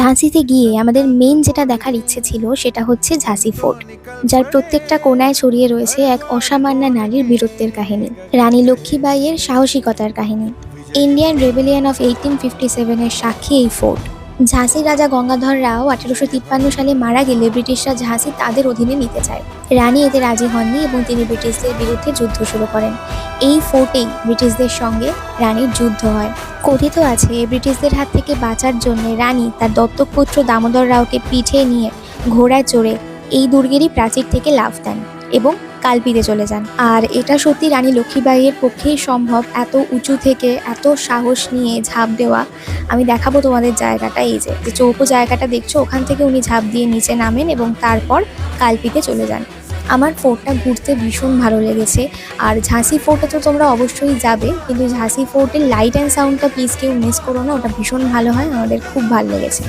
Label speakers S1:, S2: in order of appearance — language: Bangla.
S1: ঝাঁসিতে গিয়ে আমাদের মেন যেটা দেখার ইচ্ছে ছিল সেটা হচ্ছে ঝাঁসি ফোর্ট, যার প্রত্যেকটা কোণায় ছড়িয়ে রয়েছে এক অসামান্য নারীর বীরত্বের কাহিনী, রানী লক্ষ্মীবাঈয়ের সাহসিকতার কাহিনী। ইন্ডিয়ান রেবেলিয়ন অফ 1857-এর সাক্ষী এই ফোর্ট। ঝাঁসির রাজা গঙ্গাধর রাও 1853 সালে মারা গেলে ব্রিটিশরা ঝাঁসি তাদের অধীনে নিতে চায়। রানী এতে রাজি হননি এবং তিনি ব্রিটিশদের বিরুদ্ধে যুদ্ধ শুরু করেন। এই ফোর্টেই ব্রিটিশদের সঙ্গে রানীর যুদ্ধ হয়। কথিত আছে ব্রিটিশদের হাত থেকে বাঁচার জন্য রানী তার দত্তক পুত্র দামোদর রাওকে পিঠে নিয়ে ঘোড়ায় চড়ে এই দুর্গেরই প্রাচীর থেকে লাফ দেন এবং কালপিতে চলে যান। আর এটা সত্যি রানী লক্ষ্মীবাঈয়ের পক্ষেই সম্ভব, এত উঁচু থেকে এত সাহস নিয়ে ঝাঁপ দেওয়া। আমি দেখাবো তোমাদের জায়গাটা, এই যে চৌকো জায়গাটা দেখছো, ওখান থেকে উনি ঝাঁপ দিয়ে নিচে নামেন এবং তারপর কালপিতে চলে যান। আমার ফোর্টটা ঘুরতে ভীষণ ভালো লেগেছে। আর ঝাঁসি ফোর্টে তো তোমরা অবশ্যই যাবে, কিন্তু ঝাঁসি ফোর্টের লাইট অ্যান্ড সাউন্ডটা প্লিজ কেউ মিস করো না, ওটা ভীষণ ভালো হয়, আমাদের খুব ভালো লেগেছে।